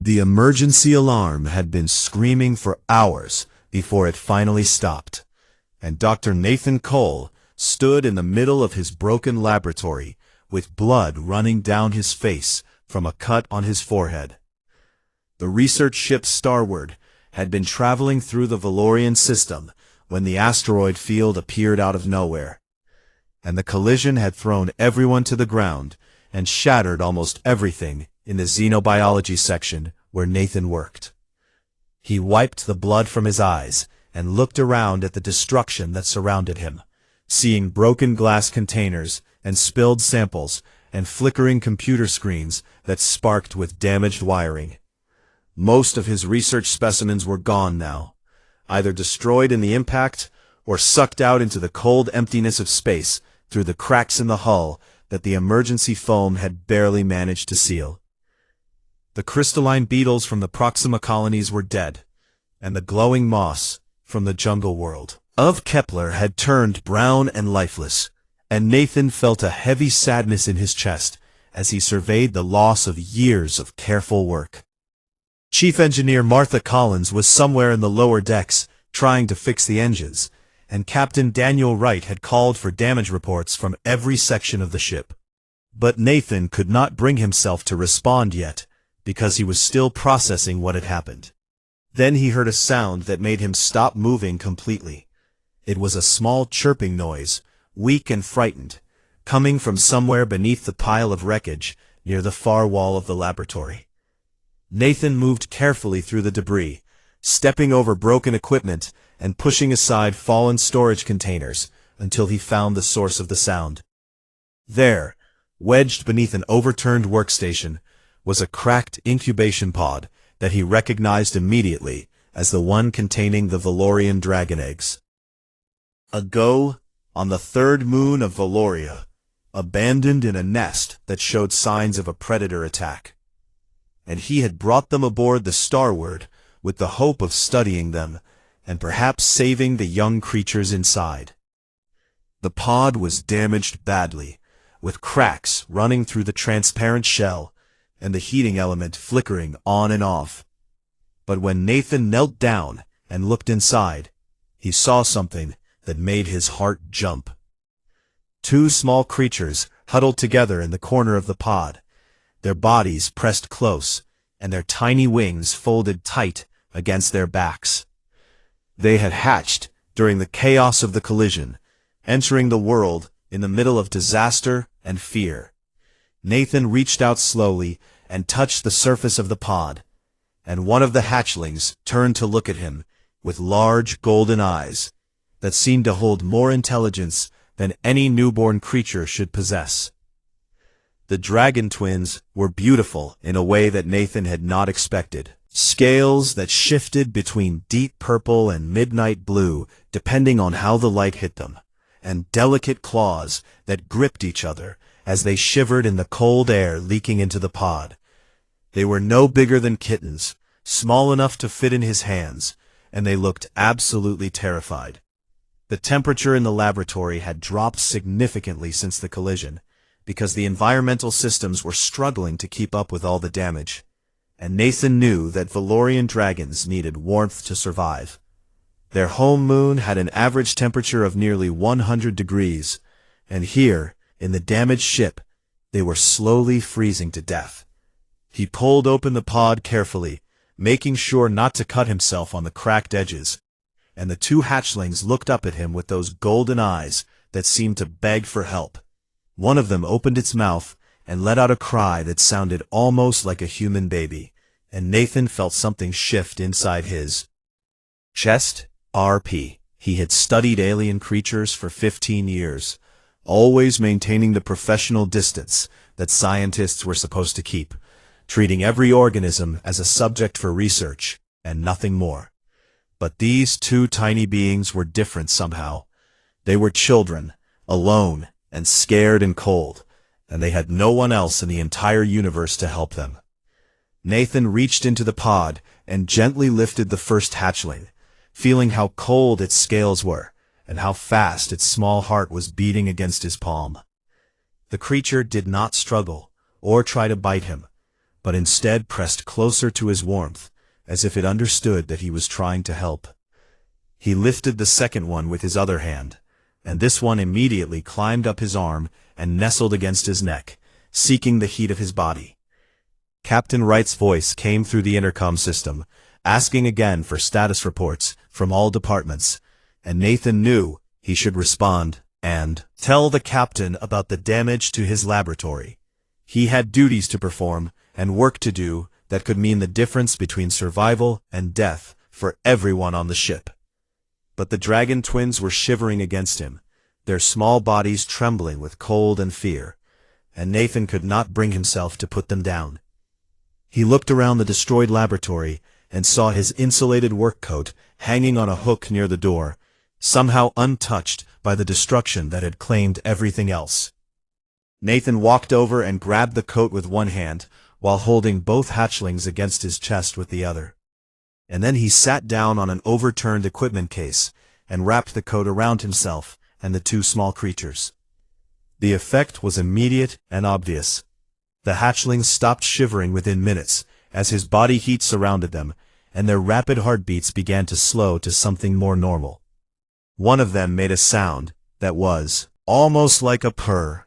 The emergency alarm had been screaming for hours before it finally stopped, and Dr. Nathan Cole stood in the middle of his broken laboratory with blood running down his face from a cut on his forehead. The research ship Starward had been traveling through the Valorian system when the asteroid field appeared out of nowhere, and the collision had thrown everyone to the ground and shattered almost everything in the xenobiology section where Nathan worked. He wiped the blood from his eyes and looked around at the destruction that surrounded him, seeing broken glass containers and spilled samples and flickering computer screens that sparked with damaged wiring. Most of his research specimens were gone now, either destroyed in the impact or sucked out into the cold emptiness of space through the cracks in the hull that the emergency foam had barely managed to seal. The crystalline beetles from the Proxima colonies were dead, and the glowing moss from the jungle world of Kepler had turned brown and lifeless, and Nathan felt a heavy sadness in his chest as he surveyed the loss of years of careful work. Chief Engineer Martha Collins was somewhere in the lower decks trying to fix the engines, and Captain Daniel Wright had called for damage reports from every section of the ship. But Nathan could not bring himself to respond yet, because he was still processing what had happened. Then he heard a sound that made him stop moving completely. It was a small chirping noise, weak and frightened, coming from somewhere beneath the pile of wreckage near the far wall of the laboratory. Nathan moved carefully through the debris, stepping over broken equipment and pushing aside fallen storage containers until he found the source of the sound. There, wedged beneath an overturned workstation, was a cracked incubation pod that he recognized immediately as the one containing the Valorian dragon eggs. Ago, on the third moon of Valoria, abandoned in a nest that showed signs of a predator attack. And he had brought them aboard the Starward with the hope of studying them and perhaps saving the young creatures inside. The pod was damaged badly, with cracks running through the transparent shell and the heating element flickering on and off. But when Nathan knelt down and looked inside, he saw something that made his heart jump. Two small creatures huddled together in the corner of the pod, their bodies pressed close, and their tiny wings folded tight against their backs. They had hatched during the chaos of the collision, entering the world in the middle of disaster and fear. Nathan reached out slowly and touched the surface of the pod, and one of the hatchlings turned to look at him with large golden eyes that seemed to hold more intelligence than any newborn creature should possess. The dragon twins were beautiful in a way that Nathan had not expected. Scales that shifted between deep purple and midnight blue depending on how the light hit them, and delicate claws that gripped each other as they shivered in the cold air leaking into the pod. They were no bigger than kittens, small enough to fit in his hands, and they looked absolutely terrified. The temperature in the laboratory had dropped significantly since the collision, because the environmental systems were struggling to keep up with all the damage, and Nathan knew that Valorian dragons needed warmth to survive. Their home moon had an average temperature of nearly 100 degrees, and here, in the damaged ship, they were slowly freezing to death. He pulled open the pod carefully, making sure not to cut himself on the cracked edges, and the two hatchlings looked up at him with those golden eyes that seemed to beg for help. One of them opened its mouth and let out a cry that sounded almost like a human baby, and Nathan felt something shift inside his chest. RP. He had studied alien creatures for 15 years, always maintaining the professional distance that scientists were supposed to keep, treating every organism as a subject for research, and nothing more. But these two tiny beings were different somehow. They were children, alone, and scared and cold, and they had no one else in the entire universe to help them. Nathan reached into the pod and gently lifted the first hatchling, feeling how cold its scales were, and how fast its small heart was beating against his palm. The creature did not struggle, or try to bite him, but instead pressed closer to his warmth, as if it understood that he was trying to help. He lifted the second one with his other hand, and this one immediately climbed up his arm and nestled against his neck, seeking the heat of his body. Captain Wright's voice came through the intercom system, asking again for status reports from all departments, and Nathan knew he should respond and tell the captain about the damage to his laboratory. He had duties to perform and work to do that could mean the difference between survival and death for everyone on the ship. But the dragon twins were shivering against him, their small bodies trembling with cold and fear, and Nathan could not bring himself to put them down. He looked around the destroyed laboratory and saw his insulated work coat hanging on a hook near the door, somehow untouched by the destruction that had claimed everything else. Nathan walked over and grabbed the coat with one hand, while holding both hatchlings against his chest with the other. And then he sat down on an overturned equipment case and wrapped the coat around himself and the two small creatures. The effect was immediate and obvious. The hatchlings stopped shivering within minutes as his body heat surrounded them, and their rapid heartbeats began to slow to something more normal. One of them made a sound that was almost like a purr,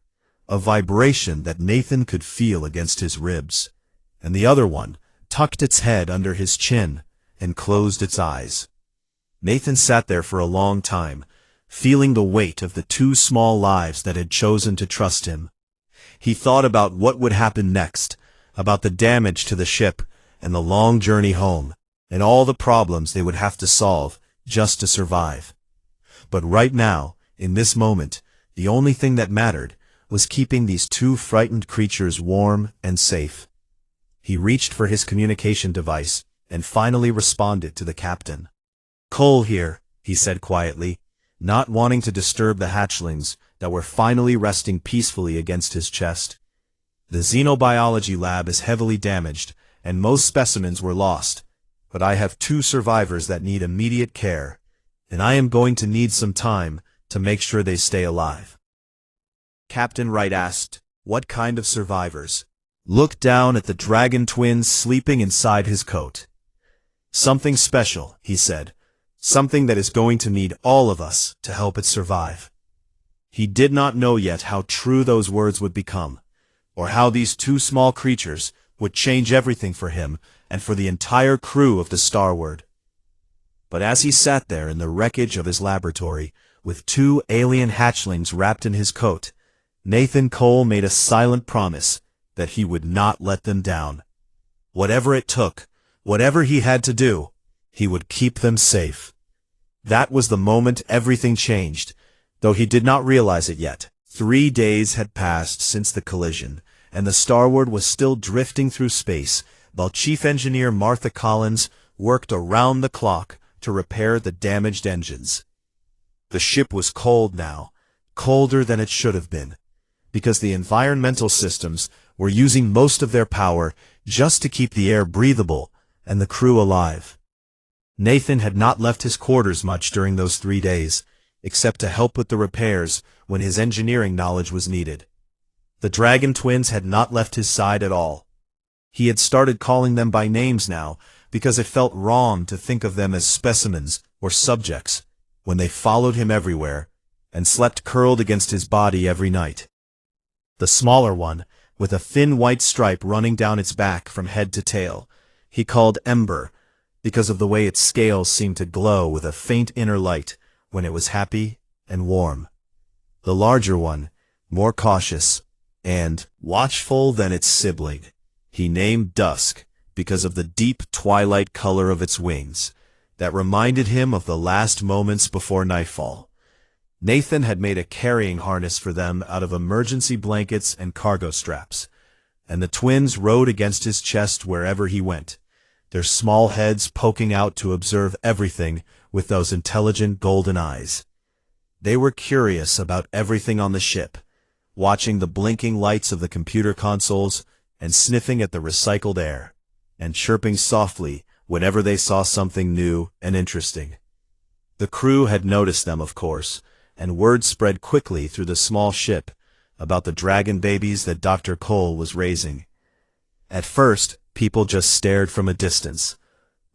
a vibration that Nathan could feel against his ribs, and the other one tucked its head under his chin and closed its eyes. Nathan sat there for a long time, feeling the weight of the two small lives that had chosen to trust him. He thought about what would happen next, about the damage to the ship and the long journey home, and all the problems they would have to solve just to survive. But right now, in this moment, the only thing that mattered was keeping these two frightened creatures warm and safe. He reached for his communication device and finally responded to the captain. "Cole here," he said quietly, not wanting to disturb the hatchlings that were finally resting peacefully against his chest. "The xenobiology lab is heavily damaged, and most specimens were lost, but I have two survivors that need immediate care, and I am going to need some time to make sure they stay alive." Captain Wright asked, "What kind of survivors?" Looked down at the dragon twins sleeping inside his coat. "Something special," he said. "Something that is going to need all of us to help it survive." He did not know yet how true those words would become, or how these two small creatures would change everything for him and for the entire crew of the Starward. But as he sat there in the wreckage of his laboratory, with two alien hatchlings wrapped in his coat, Nathan Cole made a silent promise that he would not let them down. Whatever it took, whatever he had to do, he would keep them safe. That was the moment everything changed, though he did not realize it yet. 3 days had passed since the collision, and the Starward was still drifting through space, while Chief Engineer Martha Collins worked around the clock to repair the damaged engines. The ship was cold now, colder than it should have been, because the environmental systems were using most of their power just to keep the air breathable and the crew alive. Nathan had not left his quarters much during those 3 days, except to help with the repairs when his engineering knowledge was needed. The dragon twins had not left his side at all. He had started calling them by names now, because it felt wrong to think of them as specimens or subjects when they followed him everywhere and slept curled against his body every night. The smaller one, with a thin white stripe running down its back from head to tail, he called Ember, because of the way its scales seemed to glow with a faint inner light when it was happy and warm. The larger one, more cautious and watchful than its sibling, he named Dusk because of the deep twilight color of its wings that reminded him of the last moments before nightfall. Nathan had made a carrying harness for them out of emergency blankets and cargo straps, and the twins rode against his chest wherever he went, their small heads poking out to observe everything with those intelligent golden eyes. They were curious about everything on the ship, watching the blinking lights of the computer consoles and sniffing at the recycled air, and chirping softly whenever they saw something new and interesting. The crew had noticed them, of course, and word spread quickly through the small ship about the dragon babies that Dr. Cole was raising. At first, people just stared from a distance,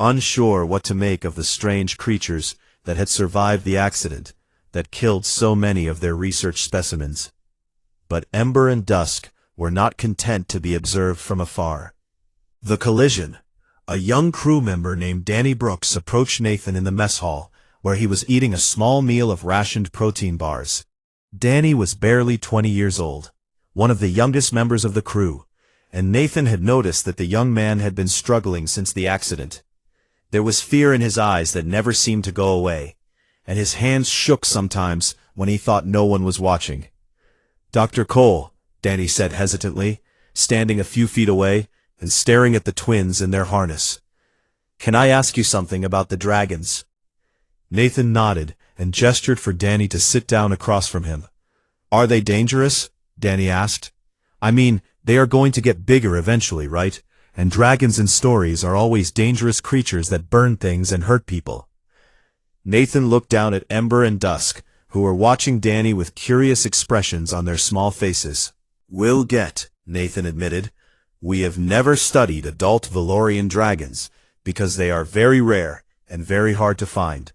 unsure what to make of the strange creatures that had survived the accident that killed so many of their research specimens. But Ember and Dusk were not content to be observed from afar. The collision. A young crew member named Danny Brooks approached Nathan in the mess hall, where he was eating a small meal of rationed protein bars. Danny was barely 20 years old, one of the youngest members of the crew, and Nathan had noticed that the young man had been struggling since the accident. There was fear in his eyes that never seemed to go away, and his hands shook sometimes when he thought no one was watching. "Dr. Cole," Danny said hesitantly, standing a few feet away and staring at the twins in their harness. "Can I ask you something about the dragons?" Nathan nodded and gestured for Danny to sit down across from him. "Are they dangerous?" Danny asked. "I mean, they are going to get bigger eventually, right? And dragons in stories are always dangerous creatures that burn things and hurt people." Nathan looked down at Ember and Dusk, who were watching Danny with curious expressions on their small faces. "We'll get," Nathan admitted. "We have never studied adult Valorian dragons, because they are very rare and very hard to find.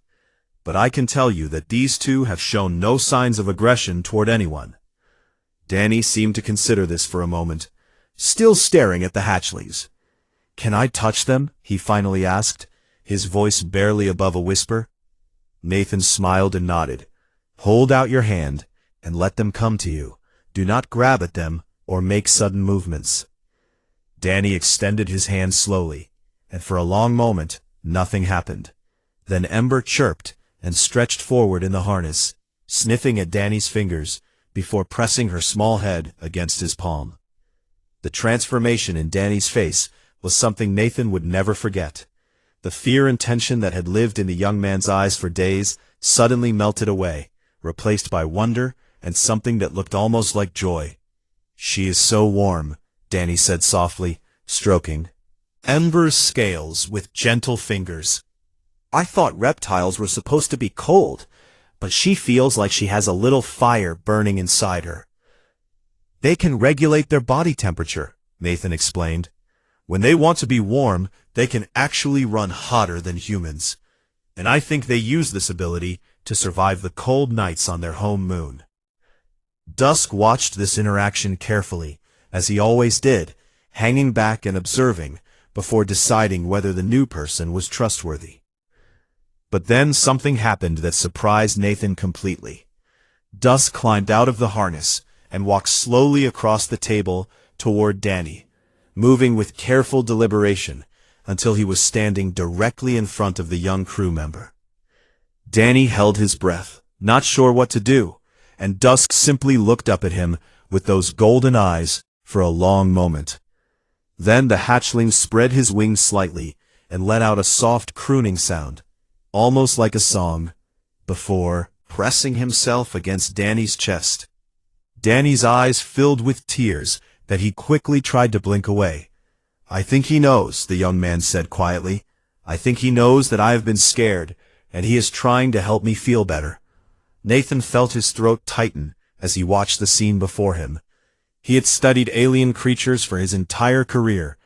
But I can tell you that these two have shown no signs of aggression toward anyone." Danny seemed to consider this for a moment, still staring at the hatchlings. "Can I touch them?" he finally asked, his voice barely above a whisper. Nathan smiled and nodded. "Hold out your hand and let them come to you. Do not grab at them or make sudden movements." Danny extended his hand slowly, and for a long moment, nothing happened. Then Ember chirped and stretched forward in the harness, sniffing at Danny's fingers before pressing her small head against his palm. The transformation in Danny's face was something Nathan would never forget. The fear and tension that had lived in the young man's eyes for days suddenly melted away, replaced by wonder and something that looked almost like joy. "She is so warm," Danny said softly, stroking Ember's scales with gentle fingers. "I thought reptiles were supposed to be cold, but she feels like she has a little fire burning inside her." "They can regulate their body temperature," Nathan explained. "When they want to be warm, they can actually run hotter than humans. And I think they use this ability to survive the cold nights on their home moon." Dusk watched this interaction carefully, as he always did, hanging back and observing before deciding whether the new person was trustworthy. But then something happened that surprised Nathan completely. Dusk climbed out of the harness and walked slowly across the table toward Danny, moving with careful deliberation until he was standing directly in front of the young crew member. Danny held his breath, not sure what to do, and Dusk simply looked up at him with those golden eyes for a long moment. Then the hatchling spread his wings slightly and let out a soft crooning sound, almost like a song, before pressing himself against Danny's chest. Danny's eyes filled with tears that he quickly tried to blink away. "I think he knows," the young man said quietly. "I think he knows that I have been scared, and he is trying to help me feel better." Nathan felt his throat tighten as he watched the scene before him. He had studied alien creatures for his entire career,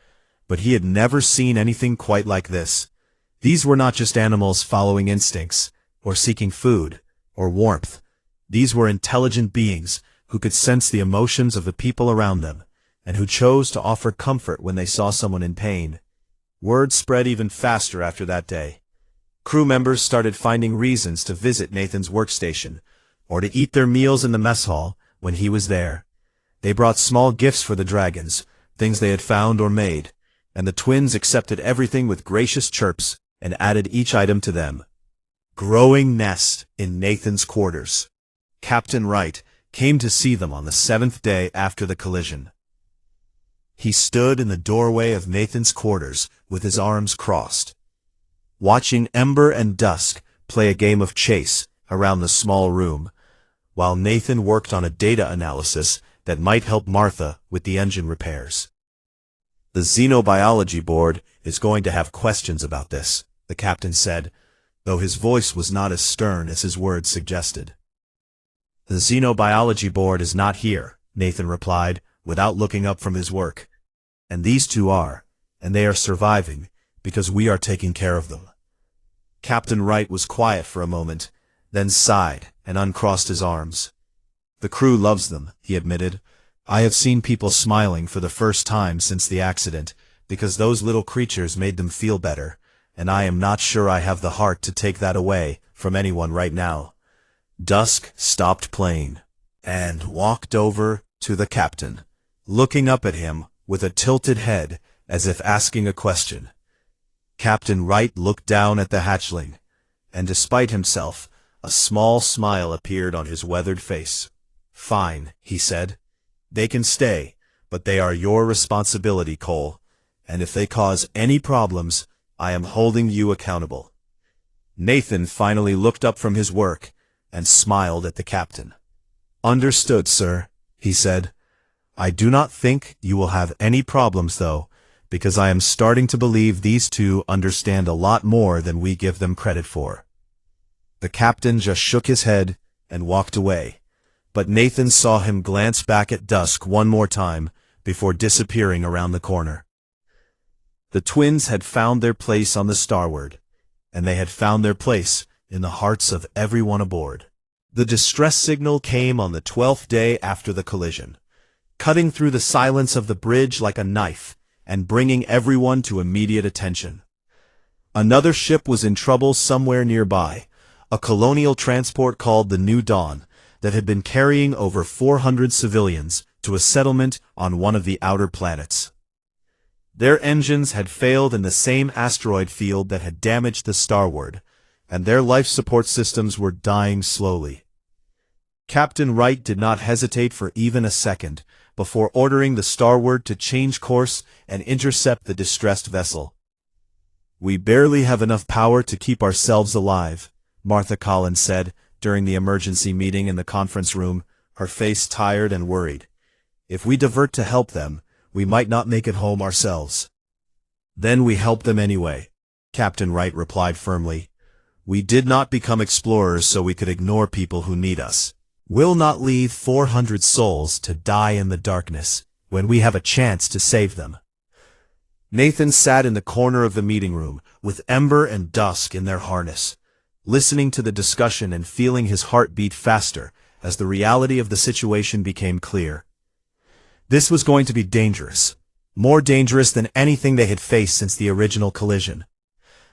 but he had never seen anything quite like this. These were not just animals following instincts, or seeking food, or warmth. These were intelligent beings who could sense the emotions of the people around them, and who chose to offer comfort when they saw someone in pain. Word spread even faster after that day. Crew members started finding reasons to visit Nathan's workstation, or to eat their meals in the mess hall when he was there. They brought small gifts for the dragons, things they had found or made, and the twins accepted everything with gracious chirps and added each item to them. Growing nest in Nathan's quarters. Captain Wright came to see them on the 7th day after the collision. He stood in the doorway of Nathan's quarters with his arms crossed, watching Ember and Dusk play a game of chase around the small room, while Nathan worked on a data analysis that might help Martha with the engine repairs. "The Xenobiology Board is going to have questions about this," the captain said, though his voice was not as stern as his words suggested. "The Xenobiology Board is not here," Nathan replied, without looking up from his work. and these two are, and they are surviving, because we are taking care of them." Captain Wright was quiet for a moment, then sighed and uncrossed his arms. "The crew loves them," he admitted. "I have seen people smiling for the first time since the accident, because those little creatures made them feel better, and I am not sure I have the heart to take that away from anyone right now." Dusk stopped playing and walked over to the captain, looking up at him with a tilted head as if asking a question. Captain Wright looked down at the hatchling, and despite himself, a small smile appeared on his weathered face. "Fine," he said. "They can stay, but they are your responsibility, Cole, and if they cause any problems, I am holding you accountable." Nathan finally looked up from his work and smiled at the captain. "Understood, sir," he said. "I do not think you will have any problems, though, because I am starting to believe these two understand a lot more than we give them credit for." The captain just shook his head and walked away, but Nathan saw him glance back at Dusk one more time before disappearing around the corner. The twins had found their place on the Starward, and they had found their place in the hearts of everyone aboard. The distress signal came on the 12th day after the collision, cutting through the silence of the bridge like a knife and bringing everyone to immediate attention. Another ship was in trouble somewhere nearby, a colonial transport called the New Dawn that had been carrying over 400 civilians to a settlement on one of the outer planets. Their engines had failed in the same asteroid field that had damaged the Starward, and their life support systems were dying slowly. Captain Wright did not hesitate for even a second before ordering the Starward to change course and intercept the distressed vessel. "We barely have enough power to keep ourselves alive," Martha Collins said during the emergency meeting in the conference room, her face tired and worried. "If we divert to help them, we might not make it home ourselves." "Then we help them anyway," Captain Wright replied firmly. "We did not become explorers so we could ignore people who need us. We'll not leave 400 souls to die in the darkness when we have a chance to save them." Nathan sat in the corner of the meeting room with Ember and Dusk in their harness, listening to the discussion and feeling his heart beat faster as the reality of the situation became clear. This was going to be dangerous, more dangerous than anything they had faced since the original collision.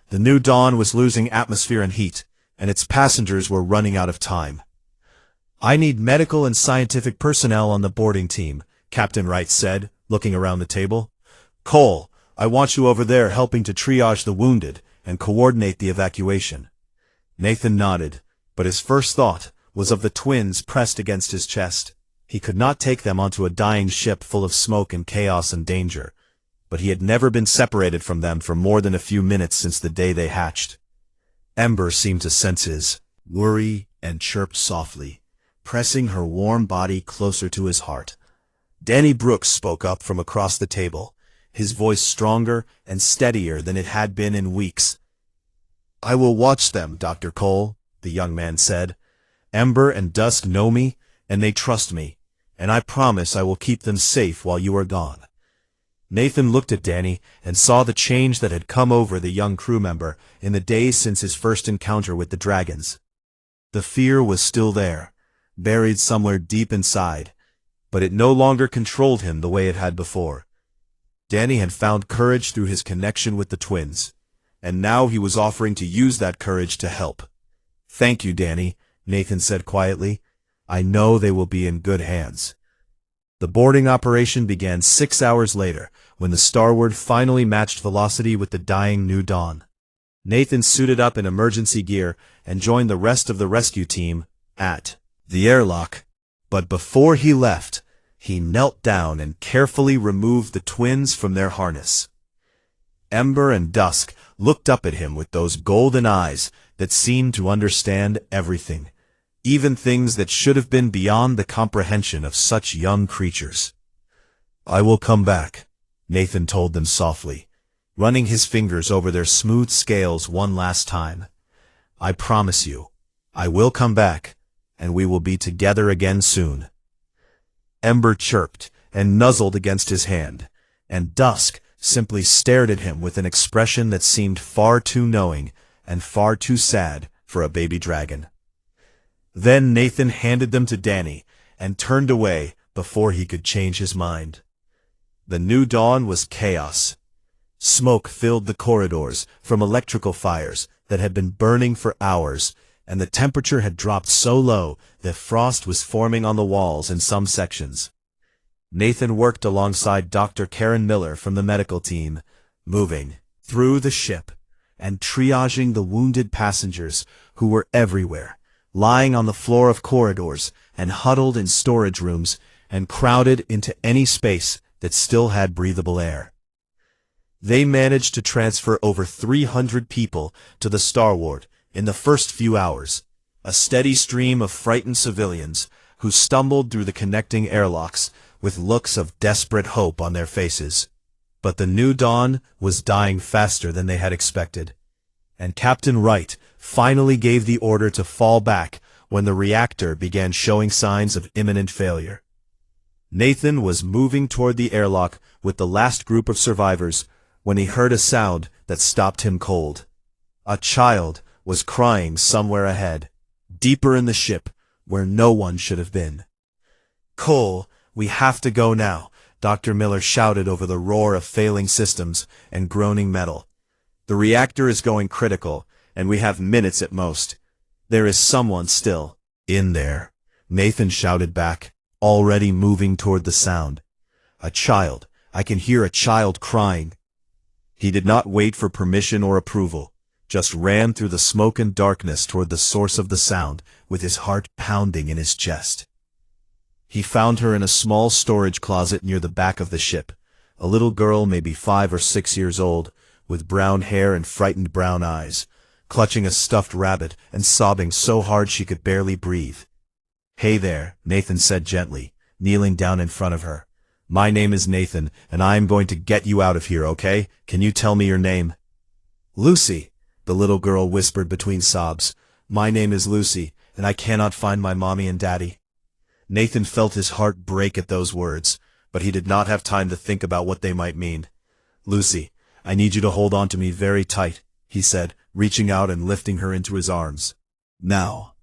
The New Dawn was losing atmosphere and heat, and its passengers were running out of time. "I need medical and scientific personnel on the boarding team," Captain Wright said, looking around the table. "Cole, I want you over there helping to triage the wounded and coordinate the evacuation." Nathan nodded, but his first thought was of the twins pressed against his chest. He could not take them onto a dying ship full of smoke and chaos and danger, but he had never been separated from them for more than a few minutes since the day they hatched. Ember seemed to sense his worry and chirped softly, pressing her warm body closer to his heart. Danny Brooks spoke up from across the table, his voice stronger and steadier than it had been in weeks. "I will watch them, Dr. Cole," the young man said. "Ember and Dusk know me, and they trust me, and I promise I will keep them safe while you are gone." Nathan looked at Danny and saw the change that had come over the young crew member in the days since his first encounter with the dragons. The fear was still there, buried somewhere deep inside, but it no longer controlled him the way it had before. Danny had found courage through his connection with the twins, and now he was offering to use that courage to help. "Thank you, Danny," Nathan said quietly. "I know they will be in good hands." The boarding operation began 6 hours later, when the Starward finally matched velocity with the dying New Dawn. Nathan suited up in emergency gear and joined the rest of the rescue team at the airlock. But before he left, he knelt down and carefully removed the twins from their harness. Ember and Dusk looked up at him with those golden eyes that seemed to understand everything, even things that should have been beyond the comprehension of such young creatures. "I will come back," Nathan told them softly, running his fingers over their smooth scales one last time. "I promise you, I will come back, and we will be together again soon." Ember chirped and nuzzled against his hand, and Dusk simply stared at him with an expression that seemed far too knowing and far too sad for a baby dragon. Then Nathan handed them to Danny and turned away before he could change his mind. The new dawn was chaos. Smoke filled the corridors from electrical fires that had been burning for hours, and the temperature had dropped so low that frost was forming on the walls in some sections. Nathan worked alongside Dr. Karen Miller from the medical team, moving through the ship and triaging the wounded passengers who were everywhere, lying on the floor of corridors and huddled in storage rooms and crowded into any space that still had breathable air. They managed to transfer over 300 people to the Star Ward in the first few hours, a steady stream of frightened civilians who stumbled through the connecting airlocks with looks of desperate hope on their faces. But the new dawn was dying faster than they had expected, and Captain Wright finally gave the order to fall back when the reactor began showing signs of imminent failure. Nathan was moving toward the airlock with the last group of survivors when he heard a sound that stopped him cold. A child was crying somewhere ahead, deeper in the ship where no one should have been. "Cole, we have to go now," Dr. Miller shouted over the roar of failing systems and groaning metal. "The reactor is going critical, and we have minutes at most. There is someone still in there," Nathan shouted back, already moving toward the sound. "A child. I can hear a child crying." He did not wait for permission or approval, just ran through the smoke and darkness toward the source of the sound with his heart pounding in his chest. He found her in a small storage closet near the back of the ship, a little girl maybe 5 or 6 years old, with brown hair and frightened brown eyes, clutching a stuffed rabbit and sobbing so hard she could barely breathe. "Hey there," Nathan said gently, kneeling down in front of her. "My name is Nathan, and I am going to get you out of here, okay? Can you tell me your name?" "Lucy," the little girl whispered between sobs. "My name is Lucy, and I cannot find my mommy and daddy." Nathan felt his heart break at those words, but he did not have time to think about what they might mean. "Lucy, I need you to hold on to me very tight," he said, reaching out and lifting her into his arms. "Now.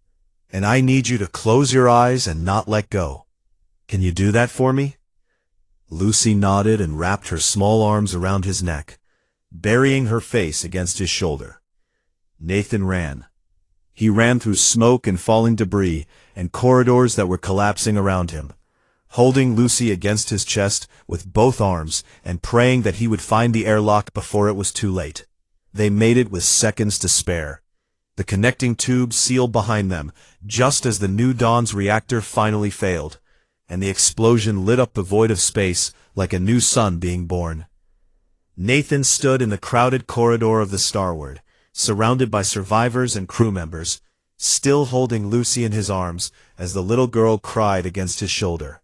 And I need you to close your eyes and not let go. Can you do that for me?" Lucy nodded and wrapped her small arms around his neck, burying her face against his shoulder. Nathan ran. He ran through smoke and falling debris and corridors that were collapsing around him, holding Lucy against his chest with both arms and praying that he would find the airlock before it was too late. They made it with seconds to spare. The connecting tube sealed behind them just as the New Dawn's reactor finally failed, and the explosion lit up the void of space like a new sun being born. Nathan stood in the crowded corridor of the Starward, surrounded by survivors and crew members, still holding Lucy in his arms as the little girl cried against his shoulder.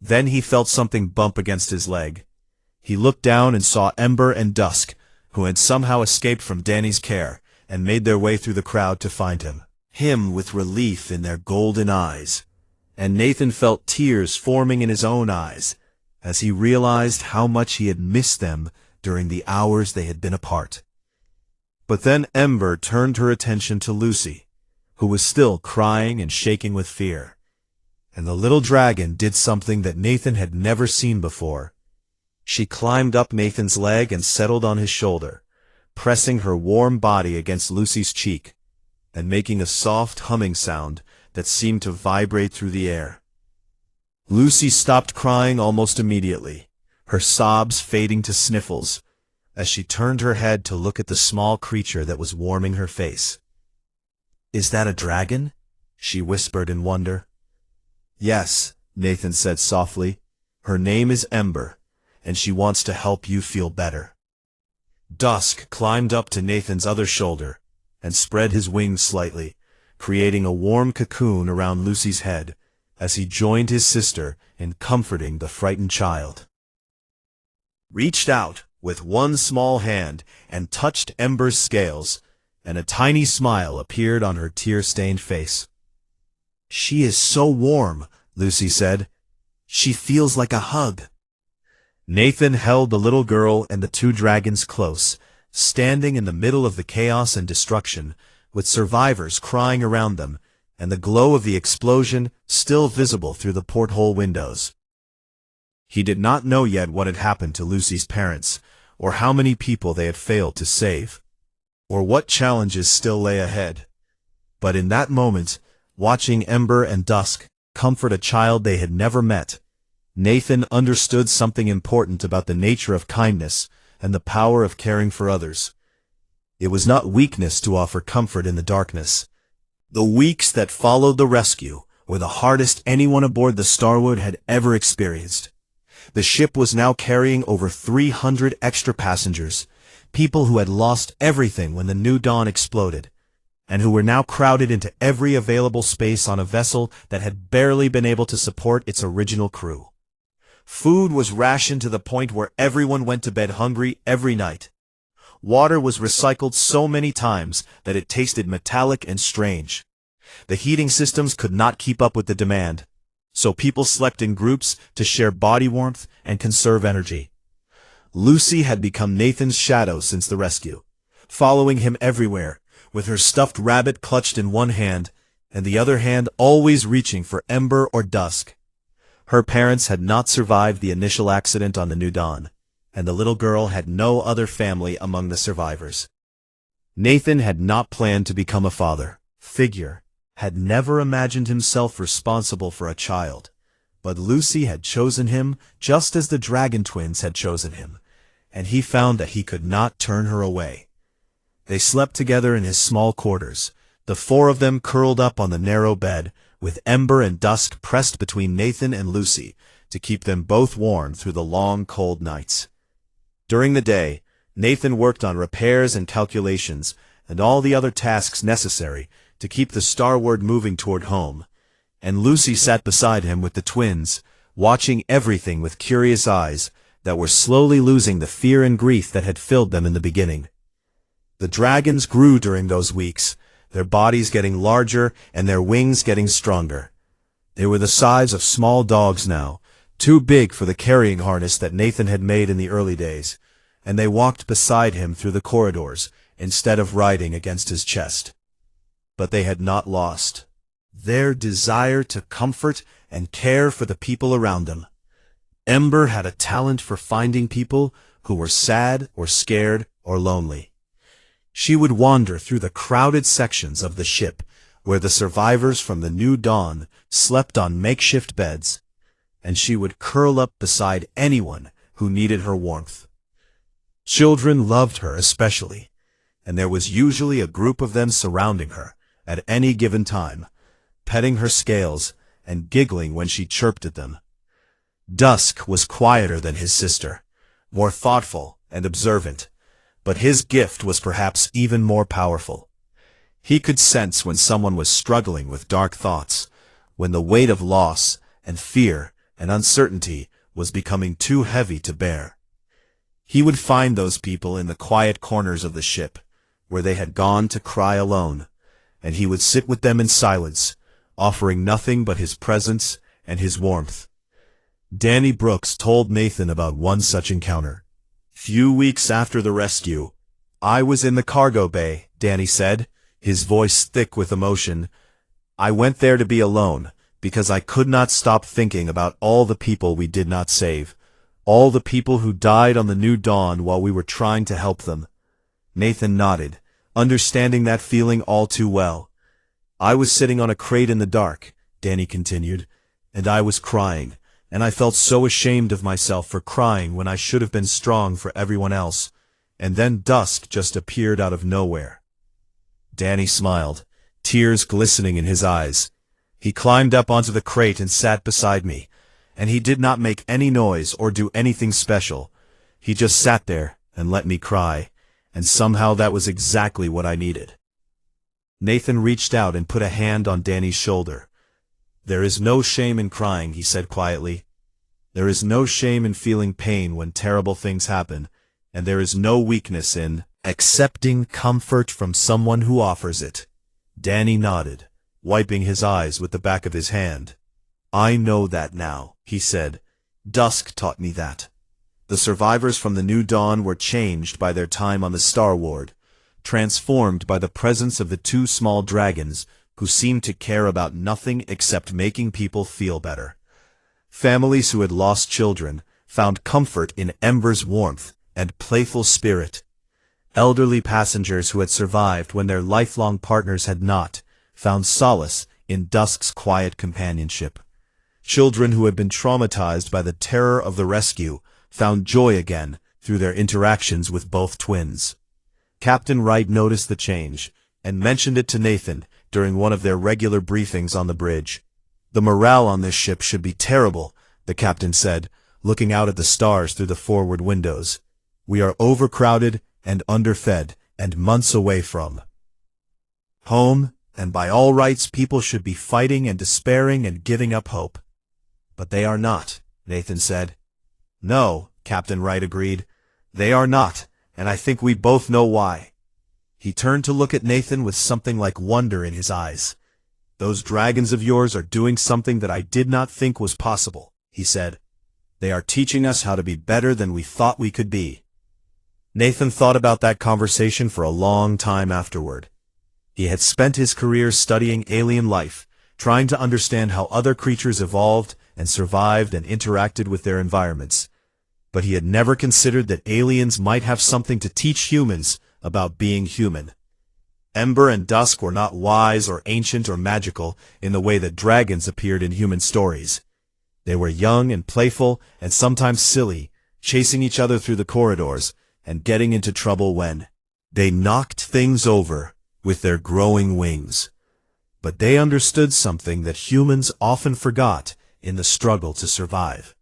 Then he felt something bump against his leg. He looked down and saw Ember and Dusk, who had somehow escaped from Danny's care and made their way through the crowd to find him with relief in their golden eyes. And Nathan felt tears forming in his own eyes as he realized how much he had missed them during the hours they had been apart. But then Ember turned her attention to Lucy, who was still crying and shaking with fear. And the little dragon did something that Nathan had never seen before. She climbed up Nathan's leg and settled on his shoulder, pressing her warm body against Lucy's cheek, and making a soft humming sound that seemed to vibrate through the air. Lucy stopped crying almost immediately, her sobs fading to sniffles, as she turned her head to look at the small creature that was warming her face. "Is that a dragon?" she whispered in wonder. "Yes," Nathan said softly. "Her name is Ember, and she wants to help you feel better." Dusk climbed up to Nathan's other shoulder and spread his wings slightly, creating a warm cocoon around Lucy's head as he joined his sister in comforting the frightened child. Reached out with one small hand and touched Ember's scales, and a tiny smile appeared on her tear-stained face. "She is so warm," Lucy said. "She feels like a hug." Nathan held the little girl and the two dragons close, standing in the middle of the chaos and destruction, with survivors crying around them, and the glow of the explosion still visible through the porthole windows. He did not know yet what had happened to Lucy's parents, or how many people they had failed to save, or what challenges still lay ahead. But in that moment, watching Ember and Dusk comfort a child they had never met, Nathan understood something important about the nature of kindness and the power of caring for others. It was not weakness to offer comfort in the darkness. The weeks that followed the rescue were the hardest anyone aboard the Starwood had ever experienced. The ship was now carrying over 300 extra passengers, people who had lost everything when the New Dawn exploded, and who were now crowded into every available space on a vessel that had barely been able to support its original crew. Food was rationed to the point where everyone went to bed hungry every night. Water was recycled so many times that it tasted metallic and strange. The heating systems could not keep up with the demand, so people slept in groups to share body warmth and conserve energy. Lucy had become Nathan's shadow since the rescue, following him everywhere, with her stuffed rabbit clutched in one hand, and the other hand always reaching for Ember or Dusk. Her parents had not survived the initial accident on the New Dawn, and the little girl had no other family among the survivors. Nathan had not planned to become a father figure, had never imagined himself responsible for a child, but Lucy had chosen him just as the Dragon Twins had chosen him, and he found that he could not turn her away. They slept together in his small quarters, the four of them curled up on the narrow bed, with Ember and Dusk pressed between Nathan and Lucy to keep them both warm through the long, cold nights. During the day, Nathan worked on repairs and calculations and all the other tasks necessary to keep the Starwood moving toward home, and Lucy sat beside him with the twins, watching everything with curious eyes that were slowly losing the fear and grief that had filled them in the beginning. The dragons grew during those weeks, their bodies getting larger and their wings getting stronger. They were the size of small dogs now, too big for the carrying harness that Nathan had made in the early days, and they walked beside him through the corridors instead of riding against his chest. But they had not lost their desire to comfort and care for the people around them. Ember had a talent for finding people who were sad or scared or lonely. She would wander through the crowded sections of the ship where the survivors from the New Dawn slept on makeshift beds, and she would curl up beside anyone who needed her warmth. Children loved her especially, and there was usually a group of them surrounding her at any given time, petting her scales and giggling when she chirped at them. Dusk was quieter than his sister, more thoughtful and observant, but his gift was perhaps even more powerful. He could sense when someone was struggling with dark thoughts, when the weight of loss and fear and uncertainty was becoming too heavy to bear. He would find those people in the quiet corners of the ship, where they had gone to cry alone, and he would sit with them in silence, offering nothing but his presence and his warmth. Danny Brooks told Nathan about one such encounter. "Few weeks after the rescue, I was in the cargo bay," Danny said, his voice thick with emotion. "I went there to be alone, because I could not stop thinking about all the people we did not save, all the people who died on the New Dawn while we were trying to help them." Nathan nodded, understanding that feeling all too well. "I was sitting on a crate in the dark," Danny continued, "and I was crying, and I felt so ashamed of myself for crying when I should have been strong for everyone else, and then Dusk just appeared out of nowhere." Danny smiled, tears glistening in his eyes. "He climbed up onto the crate and sat beside me, and he did not make any noise or do anything special. He just sat there and let me cry, and somehow that was exactly what I needed." Nathan reached out and put a hand on Danny's shoulder. "There is no shame in crying," he said quietly. "There is no shame in feeling pain when terrible things happen, and there is no weakness in accepting comfort from someone who offers it." Danny nodded, wiping his eyes with the back of his hand. "I know that now," he said. "Dusk taught me that." The survivors from the New Dawn were changed by their time on the Star Ward, transformed by the presence of the two small dragons who seemed to care about nothing except making people feel better. Families who had lost children found comfort in Ember's warmth and playful spirit. Elderly passengers who had survived when their lifelong partners had not found solace in Dusk's quiet companionship. Children who had been traumatized by the terror of the rescue found joy again through their interactions with both twins. Captain Wright noticed the change and mentioned it to Nathan during one of their regular briefings on the bridge. "The morale on this ship should be terrible," the captain said, looking out at the stars through the forward windows. "We are overcrowded and underfed and months away from home, and by all rights people should be fighting and despairing and giving up hope." "But they are not," Nathan said. "No," Captain Wright agreed. "They are not, and I think we both know why." He turned to look at Nathan with something like wonder in his eyes. "Those dragons of yours are doing something that I did not think was possible," he said. "They are teaching us how to be better than we thought we could be." Nathan thought about that conversation for a long time afterward. He had spent his career studying alien life, trying to understand how other creatures evolved and survived and interacted with their environments. But he had never considered that aliens might have something to teach humans about being human. Ember and Dusk were not wise or ancient or magical in the way that dragons appeared in human stories. They were young and playful and sometimes silly, chasing each other through the corridors and getting into trouble when they knocked things over with their growing wings. But they understood something that humans often forgot in the struggle to survive.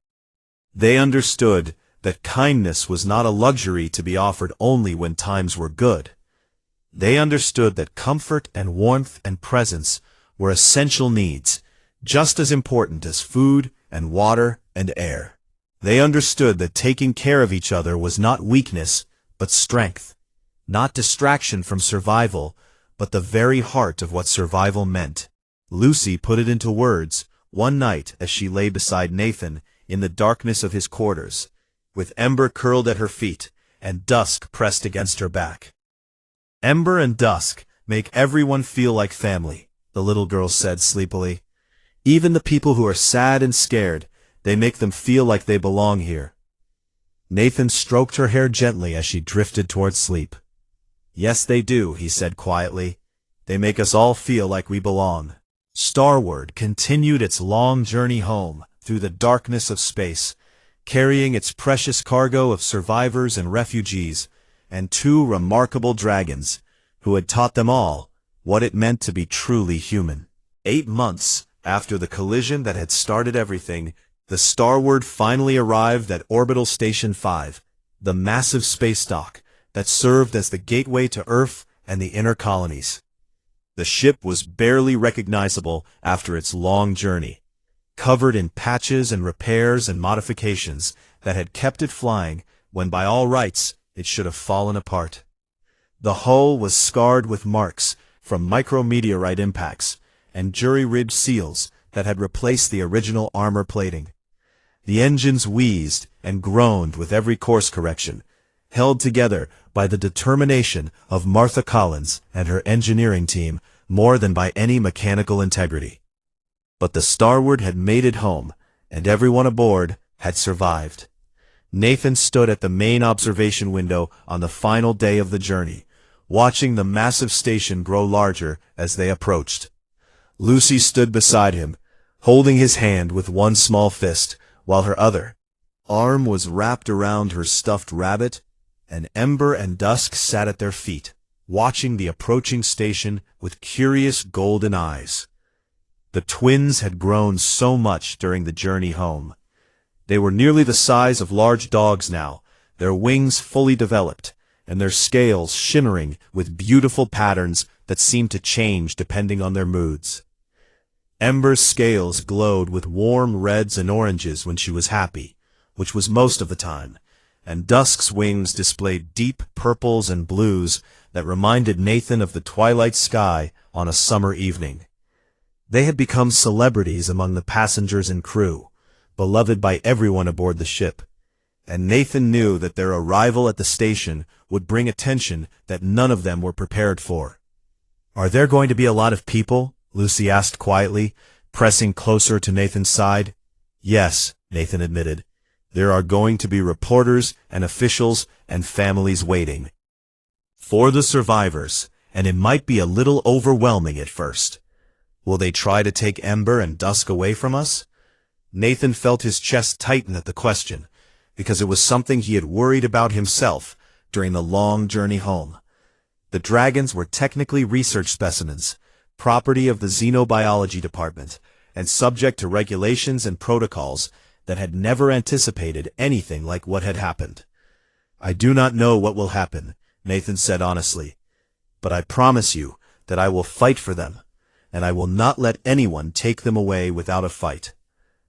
They understood that kindness was not a luxury to be offered only when times were good. They understood that comfort and warmth and presence were essential needs, just as important as food and water and air. They understood that taking care of each other was not weakness, but strength, not distraction from survival, but the very heart of what survival meant. Lucy put it into words one night as she lay beside Nathan in the darkness of his quarters, with Ember curled at her feet and Dusk pressed against her back. "Ember and Dusk make everyone feel like family," the little girl said sleepily. "Even the people who are sad and scared, they make them feel like they belong here." Nathan stroked her hair gently as she drifted toward sleep. "Yes, they do," he said quietly. "They make us all feel like we belong." Starward continued its long journey home through the darkness of space, carrying its precious cargo of survivors and refugees, and two remarkable dragons, who had taught them all what it meant to be truly human. 8 months after the collision that had started everything, the Starward finally arrived at Orbital Station 5, the massive space dock that served as the gateway to Earth and the inner colonies. The ship was barely recognizable after its long journey, covered in patches and repairs and modifications that had kept it flying when by all rights it should have fallen apart. The hull was scarred with marks from micrometeorite impacts and jury-rigged seals that had replaced the original armor plating. The engines wheezed and groaned with every course correction, held together by the determination of Martha Collins and her engineering team more than by any mechanical integrity. But the Starward had made it home, and everyone aboard had survived. Nathan stood at the main observation window on the final day of the journey, watching the massive station grow larger as they approached. Lucy stood beside him, holding his hand with one small fist, while her other arm was wrapped around her stuffed rabbit, and Ember and Dusk sat at their feet, watching the approaching station with curious golden eyes. The twins had grown so much during the journey home. They were nearly the size of large dogs now, their wings fully developed, and their scales shimmering with beautiful patterns that seemed to change depending on their moods. Ember's scales glowed with warm reds and oranges when she was happy, which was most of the time, and Dusk's wings displayed deep purples and blues that reminded Nathan of the twilight sky on a summer evening. They had become celebrities among the passengers and crew, beloved by everyone aboard the ship, and Nathan knew that their arrival at the station would bring attention that none of them were prepared for. "Are there going to be a lot of people?" Lucy asked quietly, pressing closer to Nathan's side. "Yes," Nathan admitted. "There are going to be reporters and officials and families waiting for the survivors, and it might be a little overwhelming at first. Will they try to take Ember and Dusk away from us?" Nathan felt his chest tighten at the question, because it was something he had worried about himself during the long journey home. The dragons were technically research specimens, property of the xenobiology department, and subject to regulations and protocols that had never anticipated anything like what had happened. "I do not know what will happen," Nathan said honestly, "but I promise you that I will fight for them, and I will not let anyone take them away without a fight."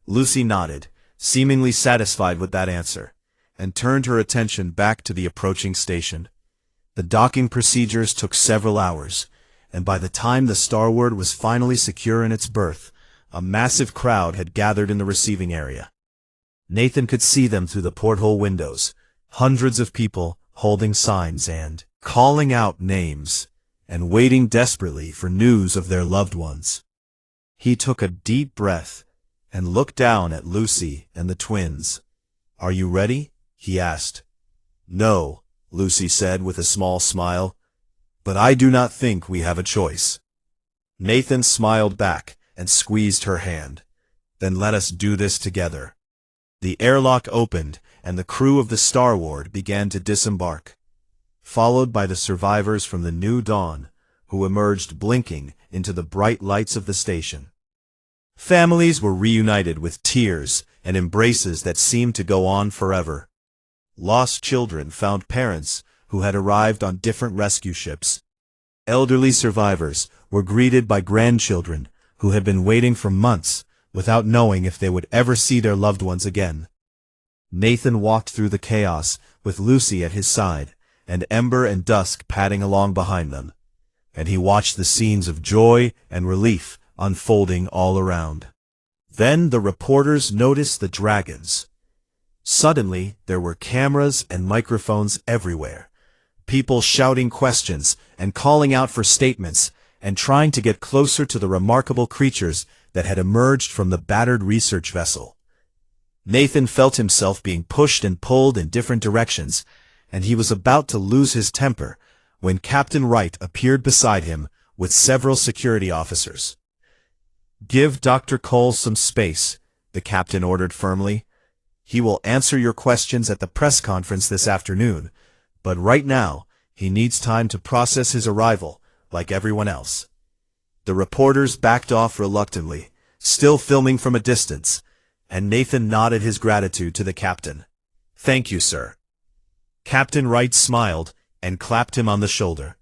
Lucy nodded, seemingly satisfied with that answer, and turned her attention back to the approaching station. The docking procedures took several hours, and by the time the Starward was finally secure in its berth, a massive crowd had gathered in the receiving area. Nathan could see them through the porthole windows, hundreds of people holding signs and calling out names, and waiting desperately for news of their loved ones. He took a deep breath and looked down at Lucy and the twins. "Are you ready?" he asked. "No," Lucy said with a small smile, "but I do not think we have a choice." Nathan smiled back and squeezed her hand. "Then let us do this together." The airlock opened, and the crew of the Starward began to disembark, followed by the survivors from the New Dawn, who emerged blinking into the bright lights of the station. Families were reunited with tears and embraces that seemed to go on forever. Lost children found parents who had arrived on different rescue ships. Elderly survivors were greeted by grandchildren who had been waiting for months without knowing if they would ever see their loved ones again. Nathan walked through the chaos with Lucy at his side and Ember and Dusk padding along behind them, and he watched the scenes of joy and relief unfolding all around. Then the reporters noticed the dragons. Suddenly, there were cameras and microphones everywhere, people shouting questions and calling out for statements and trying to get closer to the remarkable creatures that had emerged from the battered research vessel. Nathan felt himself being pushed and pulled in different directions, and he was about to lose his temper when Captain Wright appeared beside him with several security officers. "Give Dr. Cole some space," the captain ordered firmly. "He will answer your questions at the press conference this afternoon, but right now he needs time to process his arrival like everyone else." The reporters backed off reluctantly, still filming from a distance, and Nathan nodded his gratitude to the captain. "Thank you, sir." Captain Wright smiled and clapped him on the shoulder.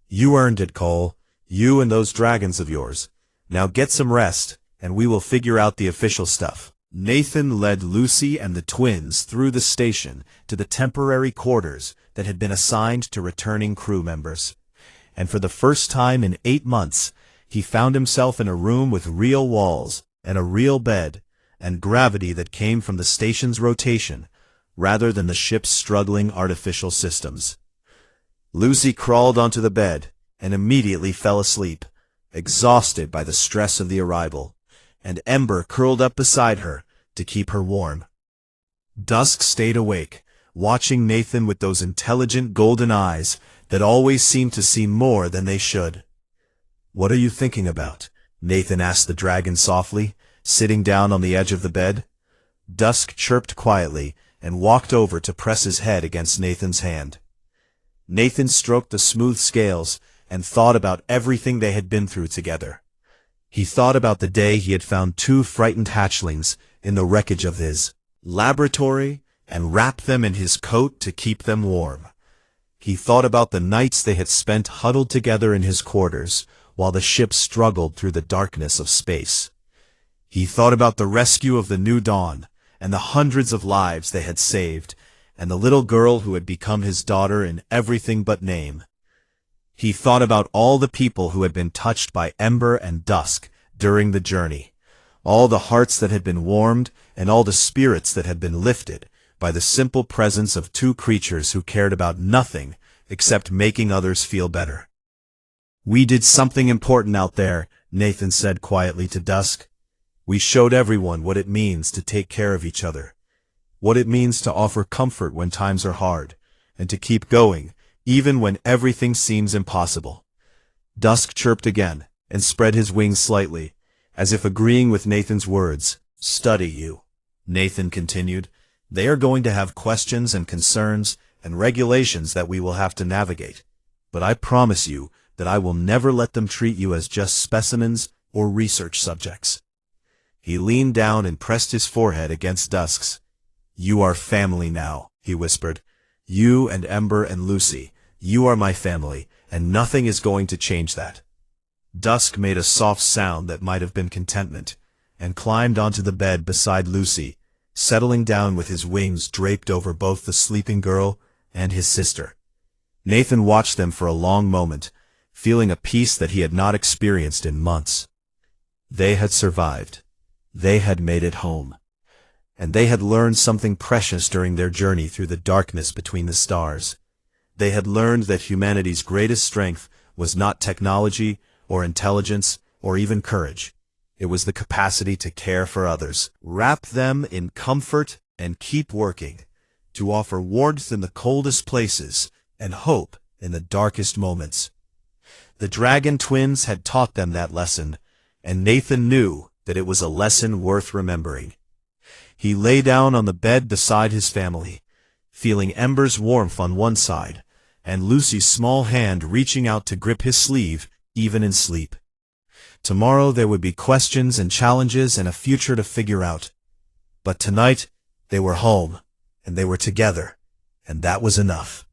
"You earned it, Cole, you and those dragons of yours. Now get some rest, and we will figure out the official stuff." Nathan led Lucy and the twins through the station to the temporary quarters that had been assigned to returning crew members. And for the first time in 8 months, he found himself in a room with real walls and a real bed, and gravity that came from the station's rotation, rather than the ship's struggling artificial systems. Lucy crawled onto the bed and immediately fell asleep, exhausted by the stress of the arrival, and Ember curled up beside her to keep her warm. Dusk stayed awake, watching Nathan with those intelligent golden eyes that always seemed to see more than they should. "What are you thinking about?" Nathan asked the dragon softly, sitting down on the edge of the bed. Dusk chirped quietly and walked over to press his head against Nathan's hand. Nathan stroked the smooth scales and thought about everything they had been through together. He thought about the day he had found 2 frightened hatchlings in the wreckage of his laboratory and wrapped them in his coat to keep them warm. He thought about the nights they had spent huddled together in his quarters while the ship struggled through the darkness of space. He thought about the rescue of the New Dawn and the hundreds of lives they had saved, and the little girl who had become his daughter in everything but name. He thought about all the people who had been touched by Ember and Dusk during the journey, all the hearts that had been warmed and all the spirits that had been lifted by the simple presence of two creatures who cared about nothing except making others feel better. "We did something important out there," Nathan said quietly to Dusk. "We showed everyone what it means to take care of each other, what it means to offer comfort when times are hard, and to keep going, even when everything seems impossible." Dusk chirped again, and spread his wings slightly, as if agreeing with Nathan's words. "Study you," Nathan continued. "They are going to have questions and concerns and regulations that we will have to navigate, but I promise you that I will never let them treat you as just specimens or research subjects." He leaned down and pressed his forehead against Dusk's. "You are family now," he whispered. "You and Ember and Lucy, you are my family, and nothing is going to change that." Dusk made a soft sound that might have been contentment, and climbed onto the bed beside Lucy, settling down with his wings draped over both the sleeping girl and his sister. Nathan watched them for a long moment, feeling a peace that he had not experienced in months. They had survived. They had made it home. And they had learned something precious during their journey through the darkness between the stars. They had learned that humanity's greatest strength was not technology or intelligence or even courage. It was the capacity to care for others, wrap them in comfort, and keep working, to offer warmth in the coldest places and hope in the darkest moments. The Dragon Twins had taught them that lesson, and Nathan knew that it was a lesson worth remembering. He lay down on the bed beside his family, feeling Ember's warmth on one side, and Lucy's small hand reaching out to grip his sleeve, even in sleep. Tomorrow there would be questions and challenges and a future to figure out. But tonight, they were home, and they were together, and that was enough.